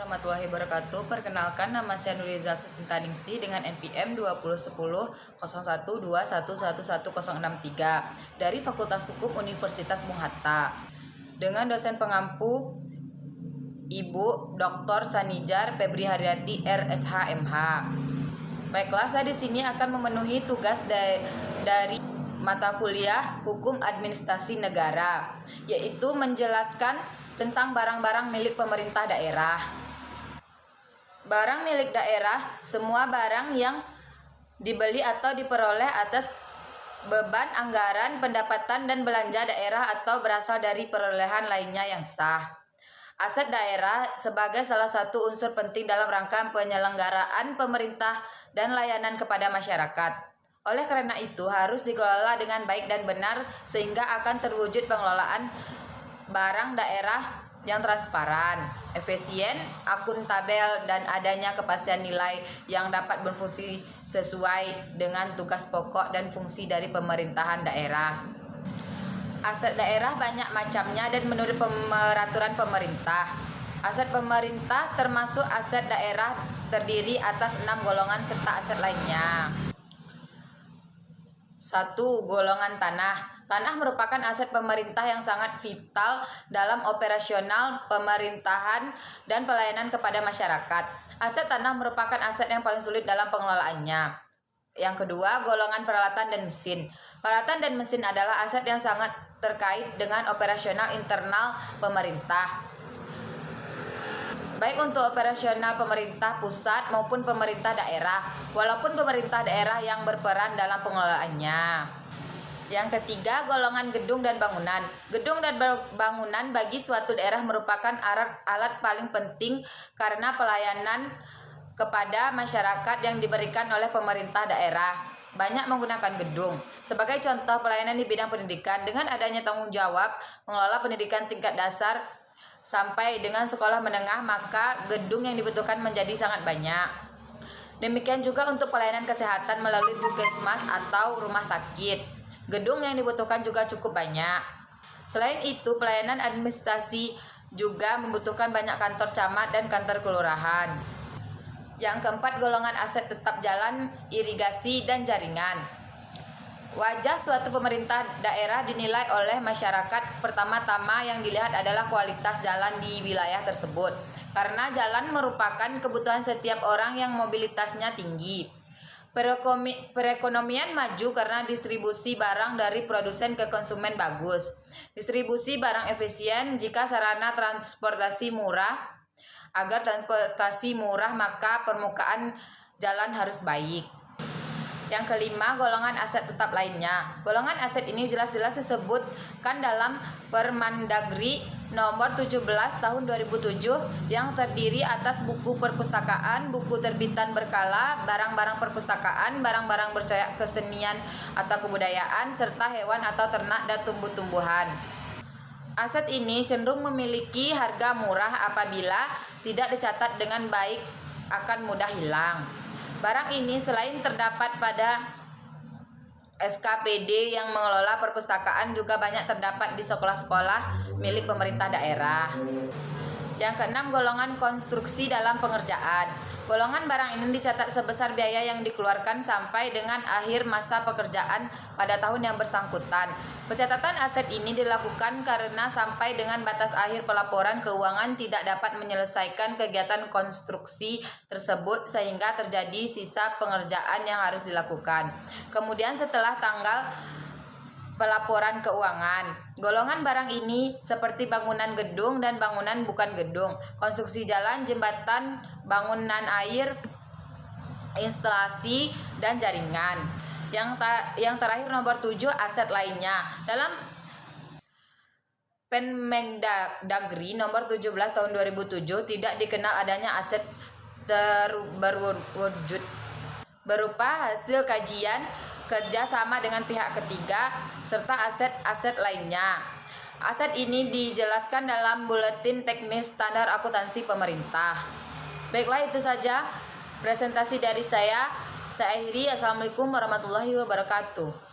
warahmatullahi wabarakatuh. Perkenalkan, nama saya Nuriza Susintaningsih dengan NPM 2010.0121111063 dari Fakultas Hukum Universitas Bung Hatta dengan dosen pengampu Ibu Dr. Sanijar Febri Haryati RSH MH. Baiklah, saya di sini akan memenuhi tugas dari mata kuliah Hukum Administrasi Negara, yaitu menjelaskan tentang barang-barang milik pemerintah daerah. Barang milik daerah, semua barang yang dibeli atau diperoleh atas beban anggaran, pendapatan, dan belanja daerah atau berasal dari perolehan lainnya yang sah. Aset daerah sebagai salah satu unsur penting dalam rangka penyelenggaraan pemerintah dan layanan kepada masyarakat. Oleh karena itu, harus dikelola dengan baik dan benar sehingga akan terwujud pengelolaan barang daerah yang transparan, efisien, akuntabel, dan adanya kepastian nilai yang dapat berfungsi sesuai dengan tugas pokok dan fungsi dari pemerintahan daerah. Aset daerah banyak macamnya dan menurut peraturan pemerintah. Aset pemerintah termasuk aset daerah terdiri atas 6 golongan serta aset lainnya. 1. Golongan tanah. Tanah merupakan aset pemerintah yang sangat vital dalam operasional pemerintahan dan pelayanan kepada masyarakat. Aset tanah merupakan aset yang paling sulit dalam pengelolaannya. Yang kedua, golongan peralatan dan mesin. Peralatan dan mesin adalah aset yang sangat terkait dengan operasional internal pemerintah, baik untuk operasional pemerintah pusat maupun pemerintah daerah, walaupun pemerintah daerah yang berperan dalam pengelolaannya. Yang ketiga, golongan gedung dan bangunan. Gedung dan bangunan bagi suatu daerah merupakan alat paling penting karena pelayanan kepada masyarakat yang diberikan oleh pemerintah daerah banyak menggunakan gedung. Sebagai contoh, pelayanan di bidang pendidikan dengan adanya tanggung jawab mengelola pendidikan tingkat dasar sampai dengan sekolah menengah, maka gedung yang dibutuhkan menjadi sangat banyak. Demikian juga untuk pelayanan kesehatan melalui puskesmas atau rumah sakit. Gedung yang dibutuhkan juga cukup banyak. Selain itu, pelayanan administrasi juga membutuhkan banyak kantor camat dan kantor kelurahan. Yang keempat, golongan aset tetap jalan, irigasi, dan jaringan. Wajah suatu pemerintah daerah dinilai oleh masyarakat. Pertama-tama yang dilihat adalah kualitas jalan di wilayah tersebut, karena jalan merupakan kebutuhan setiap orang yang mobilitasnya tinggi. Perekonomian maju karena distribusi barang dari produsen ke konsumen bagus. Distribusi barang efisien jika sarana transportasi murah. Agar transportasi murah, maka permukaan jalan harus baik. Yang kelima, golongan aset tetap lainnya. Golongan aset ini jelas-jelas disebutkan dalam Permendagri nomor 17 tahun 2007 yang terdiri atas buku perpustakaan, buku terbitan berkala, barang-barang perpustakaan, barang-barang bercorak kesenian atau kebudayaan, serta hewan atau ternak dan tumbuh-tumbuhan. Aset ini cenderung memiliki harga murah apabila tidak dicatat dengan baik, akan mudah hilang. Barang ini selain terdapat pada SKPD yang mengelola perpustakaan, juga banyak terdapat di sekolah-sekolah milik pemerintah daerah. Yang keenam, golongan konstruksi dalam pengerjaan. Golongan barang ini dicatat sebesar biaya yang dikeluarkan sampai dengan akhir masa pekerjaan pada tahun yang bersangkutan. Pencatatan aset ini dilakukan karena sampai dengan batas akhir pelaporan keuangan tidak dapat menyelesaikan kegiatan konstruksi tersebut sehingga terjadi sisa pengerjaan yang harus dilakukan. Kemudian setelah tanggal pelaporan keuangan, golongan barang ini seperti bangunan gedung dan bangunan bukan gedung, konstruksi jalan, jembatan, bangunan air, instalasi, dan jaringan. Yang terakhir nomor 7, aset lainnya. Dalam Permendagri nomor 17 tahun 2007 tidak dikenal adanya aset berwujud berupa hasil kajian kerja sama dengan pihak ketiga, serta aset-aset lainnya. Aset ini dijelaskan dalam Buletin Teknis Standar Akuntansi Pemerintah. Baiklah, itu saja presentasi dari saya. Saya akhiri. Assalamualaikum warahmatullahi wabarakatuh.